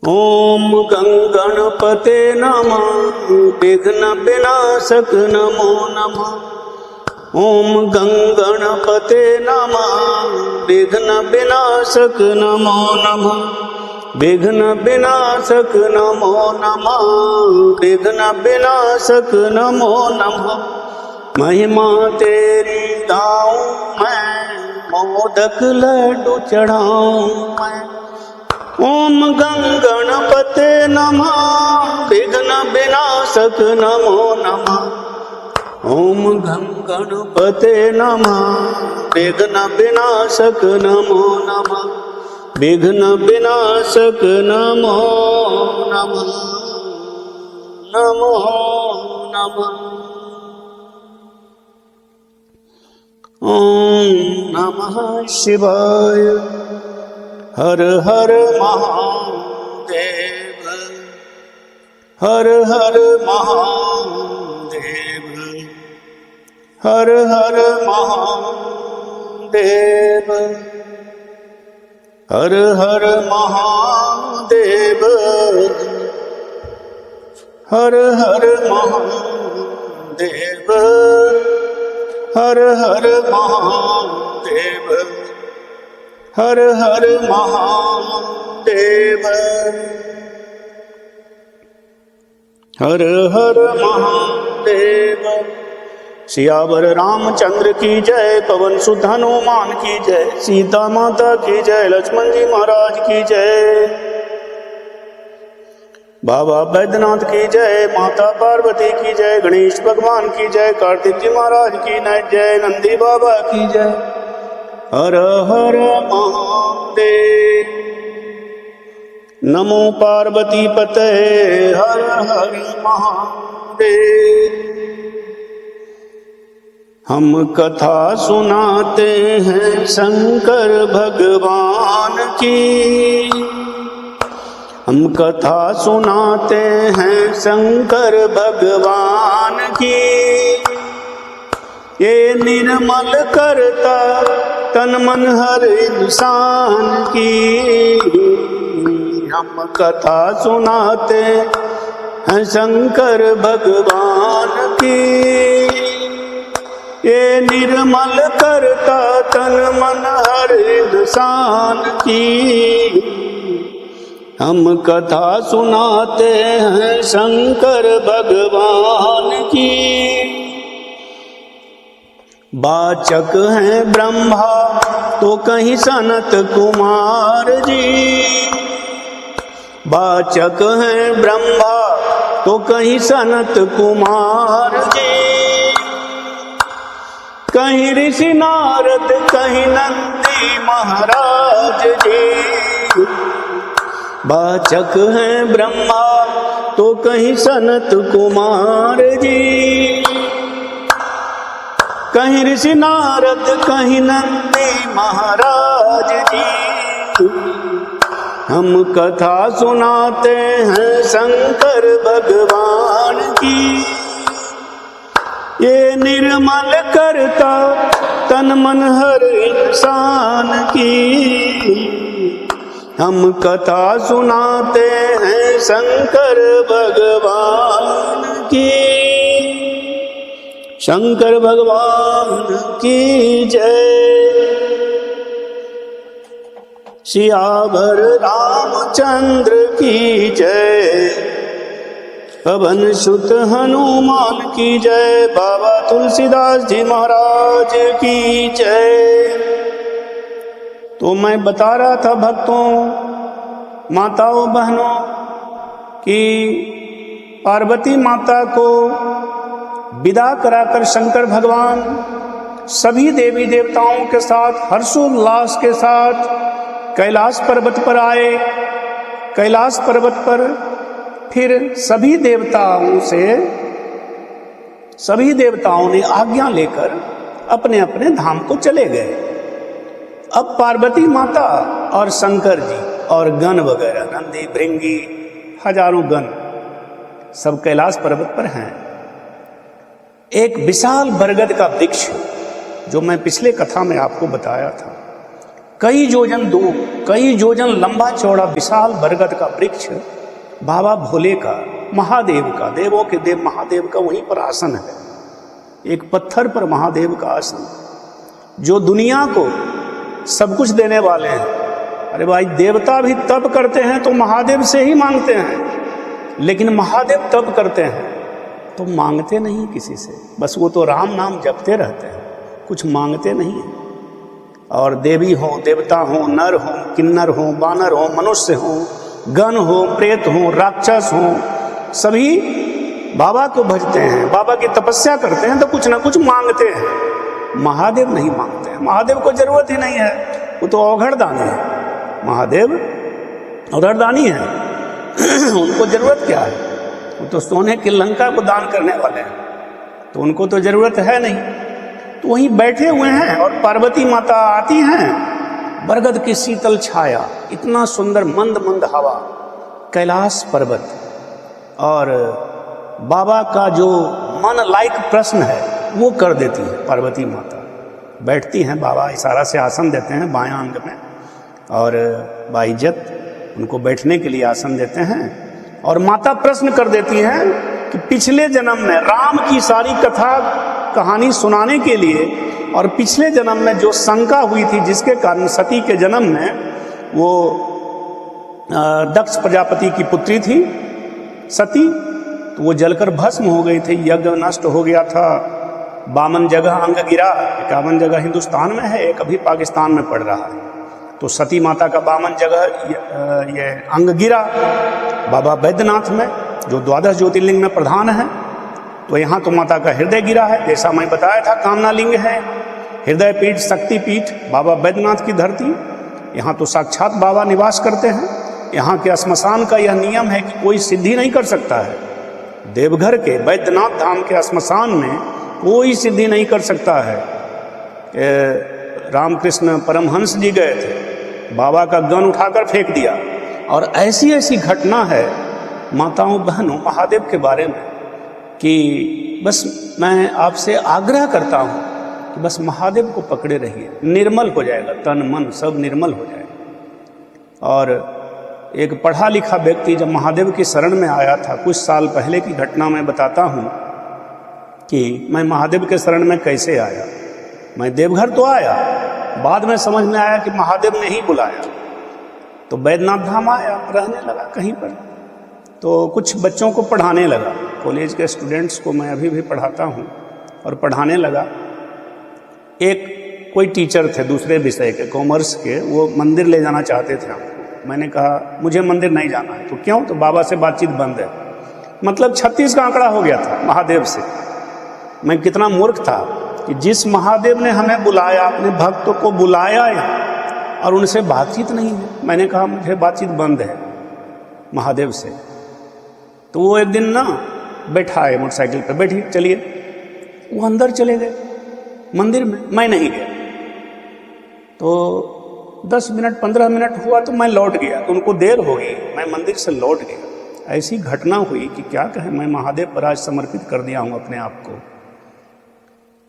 ओम गंगणपते नमः विघ्न विनाशक नमो नमः। ओम गंगणपते नमः विघ्न विनाशक नमो नमः। विघ्न विनाशक नमो नमः। विघ्न विनाशक नमो नमः। महिमा तेरी गाऊं मैं, मोदक लड्डू चढ़ाऊं मैं। ओम गंगणपते नमः विघ्न विनाशक नमो नमः। ओम गंगणपते नमः विघ्न विनाशक नमो नमः। विघ्न विनाशक नमो नमः। नमो नमः। ओम नमः शिवाय। हर हर महादेव। हर हर महादेव। हर हर महादेव। हर हर महादेव। हर हर महादेव। हर हर महादेव। हर हर महादेव। हर हर महादेव। सियावर रामचंद्र की जय, पवन सुत हनुमान की जय, सीता माता की जय, लक्ष्मण जी महाराज की जय, बाबा बैद्यनाथ की जय, माता पार्वती की जय, गणेश भगवान की जय, कार्तिक जी महाराज की जय, नंदी बाबा की जय। हर हर महादेव। नमो पार्वती पते। हर हर महादेव। हम कथा सुनाते हैं शंकर भगवान की। हम कथा सुनाते हैं शंकर भगवान की। ये निर्मल करता तन मन हर इंसान की। हम कथा सुनाते हैं शंकर भगवान की। ये निर्मल करता तन मन हर इंसान की। हम कथा सुनाते हैं शंकर भगवान की। वाचक हैं ब्रह्मा तो कहीं सनत कुमार जी। वाचक हैं ब्रह्मा तो कहीं सनत कुमार जी। कहीं ऋषि नारद कहीं नंदी महाराज जी। वाचक हैं ब्रह्मा तो कहीं सनत कुमार जी। कहीं ऋषि नारद कहीं नंदी महाराज जी। हम कथा सुनाते हैं शंकर भगवान की। ये निर्मल करता तन मन हर इंसान की। हम कथा सुनाते हैं शंकर भगवान की। शंकर भगवान की जय। सियावर रामचंद्र की जय, पवन सुत हनुमान की जय, बाबा तुलसीदास जी महाराज की जय। तो मैं बता रहा था भक्तों, माताओं, बहनों कि पार्वती माता को विदा कराकर शंकर भगवान सभी देवी देवताओं के साथ हर्षोल्लास के साथ कैलाश पर्वत पर आए। कैलाश पर्वत पर फिर सभी देवताओं ने आज्ञा लेकर अपने अपने धाम को चले गए। अब पार्वती माता और शंकर जी और गण वगैरह, नंदी भृंगी, हजारों गण सब कैलाश पर्वत पर हैं। एक विशाल बरगद का वृक्ष जो मैं पिछले कथा में आपको बताया था, कई योजन दूर, कई योजन लंबा चौड़ा विशाल बरगद का वृक्ष बाबा भोले का, महादेव का, देवों के देव महादेव का वहीं पर आसन है। एक पत्थर पर महादेव का आसन, जो दुनिया को सब कुछ देने वाले हैं। अरे भाई, देवता भी तप करते हैं तो महादेव से ही मांगते हैं, लेकिन महादेव तप करते हैं तो मांगते नहीं किसी से, बस वो तो राम नाम जपते रहते हैं, कुछ मांगते नहीं हैं। और देवी हो, देवता हो, नर हो, किन्नर हो, वानर हो, मनुष्य हो, गण हो, प्रेत हो, राक्षस हो, सभी बाबा को भजते हैं, बाबा की तपस्या करते हैं तो कुछ ना कुछ मांगते हैं। महादेव नहीं मांगते हैं, महादेव को जरूरत ही नहीं है, वो तो अवघड़दानी है। महादेव अवघड़दानी है उनको जरूरत क्या है? वो तो सोने की लंका को दान करने वाले हैं, तो उनको तो जरूरत है नहीं। तो वहीं बैठे हुए हैं और पार्वती माता आती हैं, बरगद की शीतल छाया, इतना सुंदर मंद मंद हवा, कैलाश पर्वत, और बाबा का जो मन लायक प्रश्न है वो कर देती है पार्वती माता। बैठती हैं, बाबा इशारा से आसन देते हैं बायां अंग में, और बाइज्जत उनको बैठने के लिए आसन देते हैं। और माता प्रश्न कर देती हैं कि पिछले जन्म में राम की सारी कथा कहानी सुनाने के लिए, और पिछले जन्म में जो शंका हुई थी जिसके कारण सती के जन्म में वो दक्ष प्रजापति की पुत्री थी सती, तो वो जलकर भस्म हो गई थी, यज्ञ नष्ट हो गया था, 52 जगह अंग गिरा, 51 जगह हिंदुस्तान में है, एक अभी पाकिस्तान में पड़ रहा है। तो सती माता का 52 जगह ये अंग गिरा बाबा बैद्यनाथ में, जो 12 ज्योतिर्लिंग में प्रधान है। तो यहाँ तो माता का हृदय गिरा है, जैसा मैं बताया था, कामना लिंग है, हृदय पीठ, शक्ति पीठ, बाबा बैद्यनाथ की धरती। यहाँ तो साक्षात बाबा निवास करते हैं। यहाँ के श्मशान का यह नियम है कि कोई सिद्धि नहीं कर सकता है। देवघर के बैद्यनाथ धाम के श्मशान में कोई सिद्धि नहीं कर सकता है। रामकृष्ण परमहंस जी गए थे, बाबा का गन उठाकर फेंक दिया। और ऐसी ऐसी घटना है माताओं बहनों महादेव के बारे में कि बस मैं आपसे आग्रह करता हूँ कि बस महादेव को पकड़े रहिए, निर्मल हो जाएगा, तन मन सब निर्मल हो जाएगा। और एक पढ़ा लिखा व्यक्ति जब महादेव की शरण में आया था, कुछ साल पहले की घटना मैं बताता हूँ कि मैं महादेव के शरण में कैसे आया। मैं देवघर तो आया, बाद में समझ में आया कि महादेव ने ही बुलाया, तो बैद्यनाथ धाम आया, रहने लगा कहीं पर। तो कुछ बच्चों को पढ़ाने लगा, कॉलेज के स्टूडेंट्स को मैं अभी भी पढ़ाता हूँ, और पढ़ाने लगा। एक कोई टीचर थे दूसरे विषय के, कॉमर्स के, वो मंदिर ले जाना चाहते थे हमको। मैंने कहा मुझे मंदिर नहीं जाना है। तो क्यों? तो बाबा से बातचीत बंद है। मतलब 36 का आंकड़ा हो गया था महादेव से। मैं कितना मूर्ख था कि जिस महादेव ने हमें बुलाया, अपने भक्तों को बुलाया यहाँ, और उनसे बातचीत नहीं है। मैंने कहा मुझे बातचीत बंद है महादेव से। तो वो एक दिन ना बैठाए मोटरसाइकिल पर, बैठी चलिए, वो अंदर चले गए मंदिर में, मैं नहीं गया। तो 10 मिनट 15 मिनट हुआ तो मैं लौट गया, तो उनको देर हो गई, मैं मंदिर से लौट गया। ऐसी घटना हुई कि क्या कहें, मैं महादेव पर आज समर्पित कर दिया हूँ अपने आप को।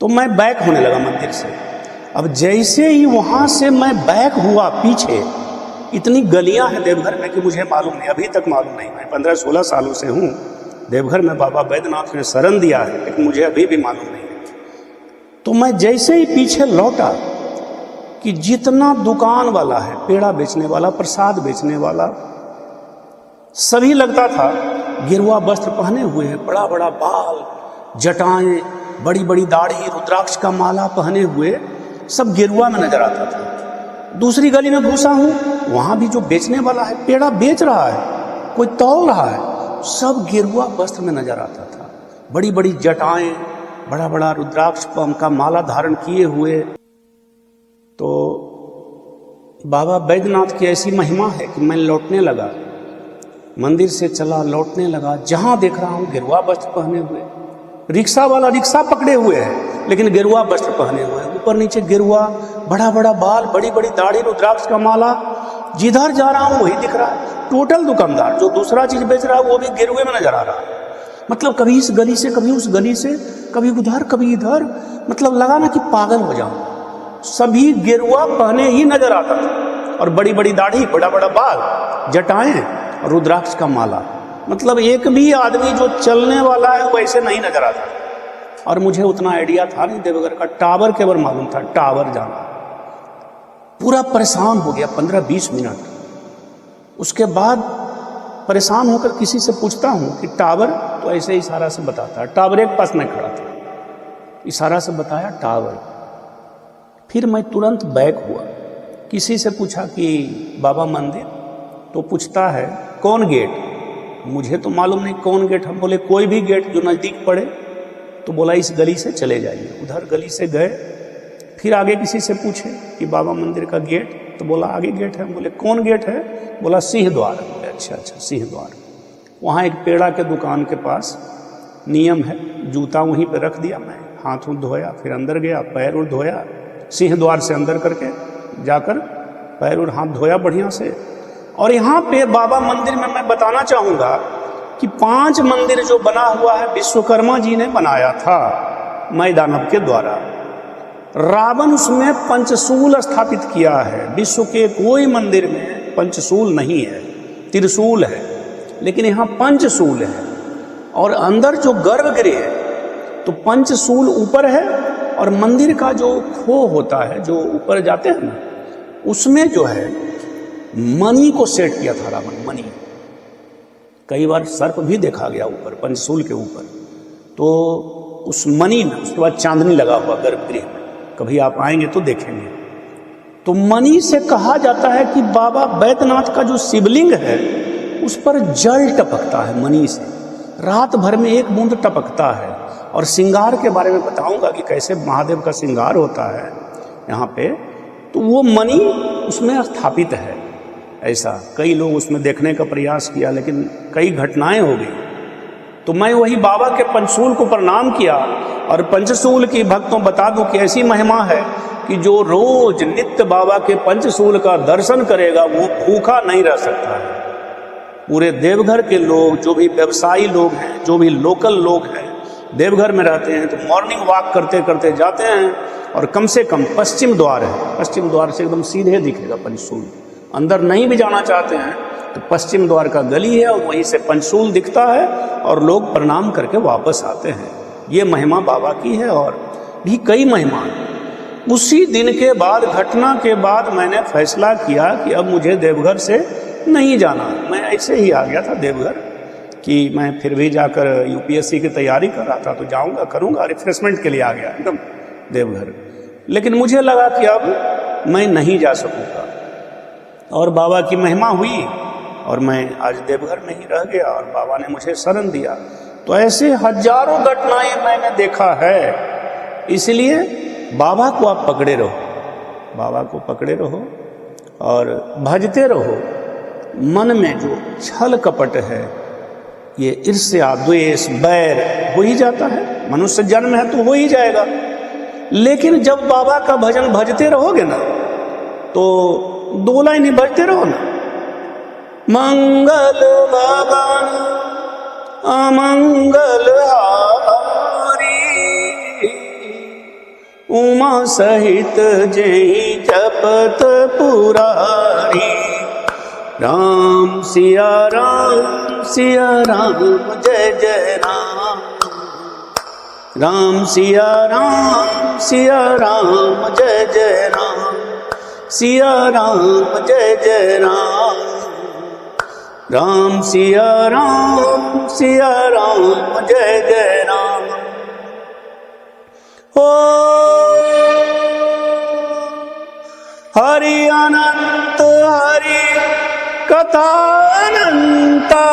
तो मैं बैक होने लगा मंदिर से। अब जैसे ही वहां से मैं बैक हुआ पीछे, इतनी गलियां हैं देवघर में कि मुझे मालूम नहीं, अभी तक मालूम नहीं। मैं 15-16 सालों से हूँ देवघर में, बाबा बैद्यनाथ ने शरण दिया है, लेकिन मुझे अभी भी मालूम नहीं है। तो मैं जैसे ही पीछे लौटा कि जितना दुकान वाला है, पेड़ा बेचने वाला, प्रसाद बेचने वाला, सभी लगता था गिरुआ वस्त्र पहने हुए हैं, बड़ा बड़ा बाल, जटाएं, बड़ी बड़ी दाढ़ी, रुद्राक्ष का माला पहने हुए, सब गिरुआ में नजर आता था। दूसरी गली में घुसा हूं, वहां भी जो बेचने वाला है, पेड़ा बेच रहा है, कोई तौल रहा है, सब गिरुआ वस्त्र में नजर आता था। बड़ी बड़ी जटाएं, बड़ा बड़ा रुद्राक्ष का माला धारण किए हुए। तो बाबा बैद्यनाथ की ऐसी महिमा है कि मैं लौटने लगा, मंदिर से चला, लौटने लगा, जहां देख रहा हूं गिरुआ वस्त्र पहने हुए। रिक्शा वाला रिक्शा पकड़े हुए है, लेकिन गिरुआ वस्त्र पहने हुए हैं, ऊपर नीचे गिरुआ, बड़ा बड़ा बाल, बड़ी बड़ी दाढ़ी, रुद्राक्ष का माला। जिधर जा रहा हूं वही दिख रहा है। टोटल दुकानदार जो दूसरा चीज बेच रहा है वो भी गिरुए में नजर आ रहा है। मतलब कभी इस गली से, कभी उस गली से, कभी उधर कभी इधर, मतलब लगा ना कि पागल हो जाऊं। सभी गेरुआ पहने ही नजर आता था, और बड़ी बड़ी दाढ़ी, बड़ा बड़ा बाल, जटाएं और रुद्राक्ष का माला। मतलब एक भी आदमी जो चलने वाला है वैसे नहीं नजर आता। और मुझे उतना आइडिया था नहीं देवघर का, टावर केवल मालूम था, टावर जाना। पूरा परेशान हो गया 15-20 मिनट। उसके बाद परेशान होकर किसी से पूछता हूं कि टावर, तो ऐसे इशारा से बताता है। टावर एक पास में खड़ा था, इशारा से बताया टावर। फिर मैं तुरंत बैक हुआ, किसी से पूछा कि बाबा मंदिर, तो पूछता है कौन गेट। मुझे तो मालूम नहीं कौन गेट। हम बोले कोई भी गेट जो नज़दीक पड़े। तो बोला इस गली से चले जाइए। उधर गली से गए। फिर आगे किसी से पूछे कि बाबा मंदिर का गेट, तो बोला आगे गेट है। बोले कौन गेट है? बोला सिंह द्वार। बोले अच्छा अच्छा सिंह द्वार। वहाँ एक पेड़ा के दुकान के पास नियम है, जूता वहीं पे रख दिया, मैं हाथ धोया, फिर अंदर गया, पैर और धोया, सिंह द्वार से अंदर करके जाकर पैर और हाथ धोया बढ़िया से। और यहाँ पे बाबा मंदिर में मैं बताना चाहूँगा कि 5 मंदिर जो बना हुआ है विश्वकर्मा जी ने बनाया था मय दानव के द्वारा। रावण उसमें पंचशूल स्थापित किया है। विश्व के कोई मंदिर में पंचशूल नहीं है, त्रिशूल है, लेकिन यहाँ पंचशूल है। और अंदर जो गर्भगृह है तो पंचशूल ऊपर है, और मंदिर का जो खो होता है, जो ऊपर जाते हैं ना, उसमें जो है मणि को सेट किया था रावण। मणि, कई बार सर्प भी देखा गया ऊपर, पंचशूल के ऊपर। तो उस मणि में उसके बाद चांदनी लगा हुआ गर्भगृह में, कभी आप आएंगे तो देखेंगे। तो मणि से कहा जाता है कि बाबा बैद्यनाथ का जो शिवलिंग है उस पर जल टपकता है मणि से, रात भर में 1 बूंद टपकता है। और श्रृंगार के बारे में बताऊंगा कि कैसे महादेव का श्रृंगार होता है यहाँ पे। तो वो मणि उसमें स्थापित है। ऐसा कई लोग उसमें देखने का प्रयास किया, लेकिन कई घटनाएं हो गई। तो मैं वही बाबा के पंचशूल को प्रणाम किया। और पंचशूल की भक्तों बता दूं कि ऐसी महिमा है कि जो रोज नित्य बाबा के पंचशूल का दर्शन करेगा वो भूखा नहीं रह सकता है। पूरे देवघर के लोग, जो भी व्यवसायी लोग हैं, जो भी लोकल लोग हैं, देवघर में रहते हैं, तो मॉर्निंग वॉक करते करते जाते हैं। और कम से कम पश्चिम द्वार है, पश्चिम द्वार से एकदम सीधे दिखेगा पंचशूल। अंदर नहीं भी जाना चाहते हैं तो पश्चिम द्वार का गली है और वहीं से पंचशूल दिखता है, और लोग प्रणाम करके वापस आते हैं। ये महिमा बाबा की है। और भी कई महिमा। उसी दिन के बाद, घटना के बाद, मैंने फैसला किया कि अब मुझे देवघर से नहीं जाना। मैं ऐसे ही आ गया था देवघर कि मैं फिर भी जाकर यूपीएससी की तैयारी कर रहा था, तो जाऊंगा, करूंगा, रिफ्रेशमेंट के लिए आ गया एकदम देवघर। लेकिन मुझे लगा कि अब मैं नहीं जा सकूंगा। और बाबा की महिमा हुई और मैं आज देवघर में ही रह गया, और बाबा ने मुझे शरण दिया। तो ऐसे हजारों घटनाएं मैंने देखा है। इसलिए बाबा को आप पकड़े रहो, बाबा को पकड़े रहो और भजते रहो। मन में जो छल कपट है, ये ईर्ष्या, द्वेष, बैर हो ही जाता है। मनुष्य जन्म है तो हो ही जाएगा। लेकिन जब बाबा का भजन भजते रहोगे ना, तो 2 लाइन भजते रहो ना, मंगल भवन अमंगल हारी, उमा सहित जय जपत पुरारी। राम सिया राम जय जय राम, राम सिया राम जय जय राम, सिया राम जय जय राम, राम सिया राम जय जय राम। ओ हरि अनंत हरि कथा अनंता,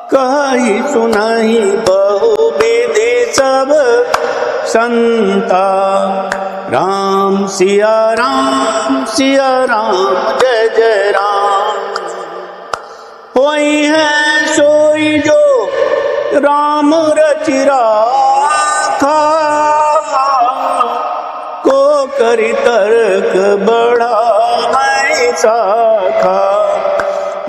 कही सुनाई बहुविधि सब संता। राम सिया राम जय जय राम। होई है सोई जो राम रचि राखा, को करी तर्क बड़ा है शाखा।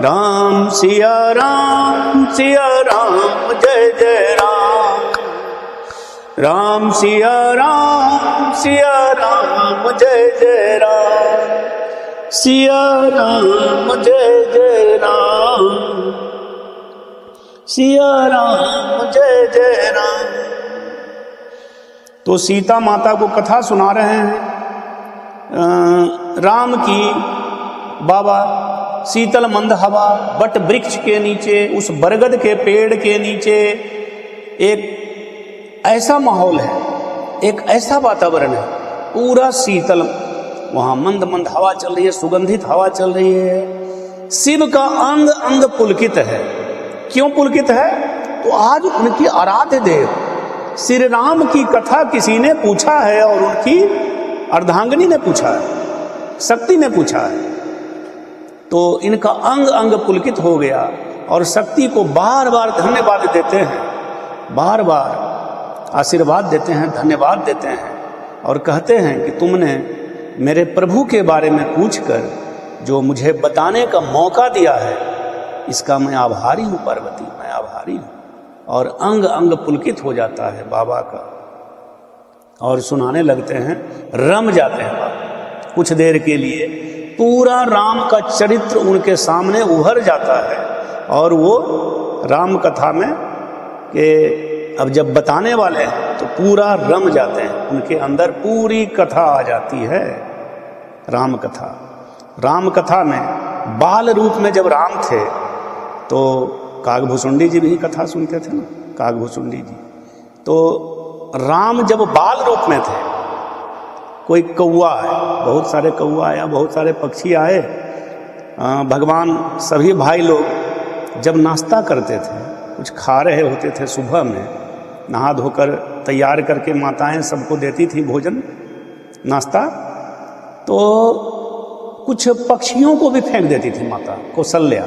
राम सिया राम जय जय राम। राम सिया राम जय जय राम, सिया राम जय जय राम, सिया राम जय जय राम। तो सीता माता को कथा सुना रहे हैं राम की। बाबा शीतल मंद हवा, बट वृक्ष के नीचे, उस बरगद के पेड़ के नीचे एक ऐसा माहौल है, एक ऐसा वातावरण है, पूरा शीतल, वहां मंद मंद हवा चल रही है, सुगंधित हवा चल रही है। शिव का अंग अंग पुलकित है। क्यों पुलकित है? तो आज उनकी आराध्य देव श्री राम की कथा किसी ने पूछा है, और उनकी अर्धांगिनी ने पूछा है, शक्ति ने पूछा है। तो इनका अंग अंग पुलकित हो गया, और शक्ति को बार बार धन्यवाद देते हैं, बार बार आशीर्वाद देते हैं, धन्यवाद देते हैं, और कहते हैं कि तुमने मेरे प्रभु के बारे में पूछकर जो मुझे बताने का मौका दिया है, इसका मैं आभारी हूँ पार्वती, मैं आभारी हूँ। और अंग अंग पुलकित हो जाता है बाबा का, और सुनाने लगते हैं, रम जाते हैं बाबा। कुछ देर के लिए पूरा राम का चरित्र उनके सामने उभर जाता है, और वो राम कथा में के अब जब बताने वाले हैं तो पूरा रम जाते हैं, उनके अंदर पूरी कथा आ जाती है। राम कथा, राम कथा में बाल रूप में जब राम थे तो कागभुसुंडी जी भी कथा सुनते थे ना, कागभुसुंडी जी। तो राम जब बाल रूप में थे, कोई कौआ है, बहुत सारे कौआ आया, बहुत सारे पक्षी आए, भगवान सभी भाई लोग जब नाश्ता करते थे, कुछ खा रहे होते थे, सुबह में नहा धोकर तैयार करके माताएं सबको देती थी भोजन नाश्ता, तो कुछ पक्षियों को भी फेंक देती थी माता कौशल्या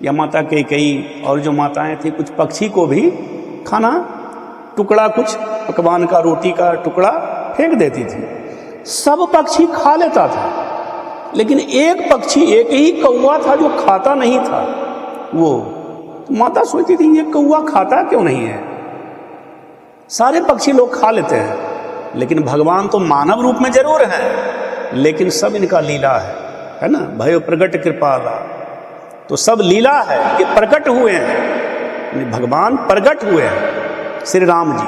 या माता कैकेयी, और जो माताएं थी कुछ पक्षी को भी खाना टुकड़ा, कुछ पकवान का, रोटी का टुकड़ा फेंक देती थी। सब पक्षी खा लेता था, लेकिन एक पक्षी, एक ही कौआ था जो खाता नहीं था। वो तो माता सोचती थी ये कौआ खाता क्यों नहीं है? सारे पक्षी लोग खा लेते हैं, लेकिन भगवान तो मानव रूप में जरूर है, लेकिन सब इनका लीला है ना। भयो प्रगट कृपाला, तो सब लीला है, ये प्रकट हुए हैं, भगवान प्रकट हुए हैं श्री राम जी।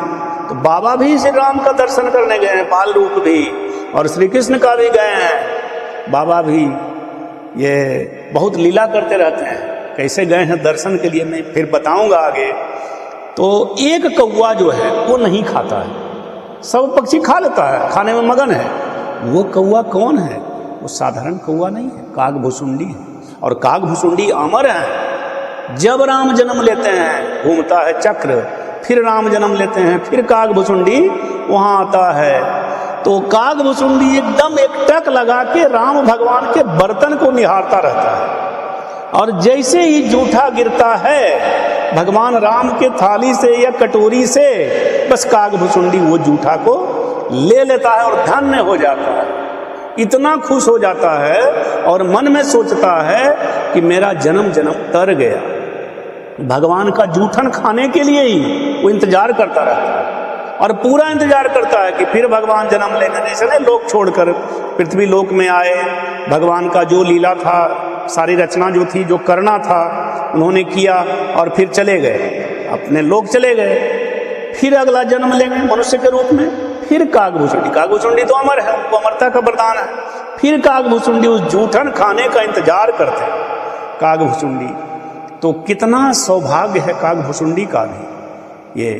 तो बाबा भी श्री राम का दर्शन करने गए हैं, बाल रूप भी, और श्री कृष्ण का भी गए हैं। बाबा भी ये बहुत लीला करते रहते हैं, कैसे गए हैं दर्शन के लिए मैं फिर बताऊंगा आगे। तो एक कौआ जो है वो नहीं खाता है, सब पक्षी खा लेता है, खाने में मगन है। वो कौआ कौन है? वो साधारण कौआ नहीं है, कागभुसुंडी है। और कागभुसुंडी अमर है। जब राम जन्म लेते हैं घूमता है चक्र, फिर राम जन्म लेते हैं, फिर कागभुसुंडी वहां आता है। तो कागभुसुंडी एकदम एक टक लगा के राम भगवान के बर्तन को निहारता रहता है, और जैसे ही जूठा गिरता है भगवान राम के थाली से या कटोरी से, बस कागभुसुंडी वो जूठा को ले लेता है और धन्य हो जाता है। इतना खुश हो जाता है और मन में सोचता है कि मेरा जन्म जन्म तर गया। भगवान का जूठन खाने के लिए ही वो इंतजार करता रहता है, और पूरा इंतजार करता है कि फिर भगवान जन्म लेने, जैसे लोक छोड़कर पृथ्वी लोक में आए, भगवान का जो लीला था, सारी रचना जो थी, जो करना था उन्होंने किया, और फिर चले गए, अपने लोक चले गए। फिर अगला जन्म लेंगे मनुष्य के रूप में, फिर कागभुसुंडी, कागभुसुंडी तो अमर है, उनको अमरता का वरदान है। फिर कागभुसुंडी उस जूठन खाने का इंतजार करते हैं कागभुसुंडी। तो कितना सौभाग्य है कागभुसुंडी का भी। ये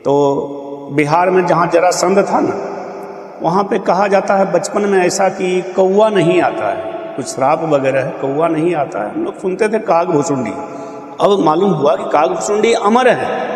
तो बिहार में जहाँ जरासंध था ना, वहाँ पे कहा जाता है बचपन में ऐसा कि कौआ नहीं आता है, कुछ श्राप वगैरह है, कौआ नहीं आता है। हम लोग सुनते थे कागभुसुंडी, अब मालूम हुआ कि कागभुसुंडी अमर है,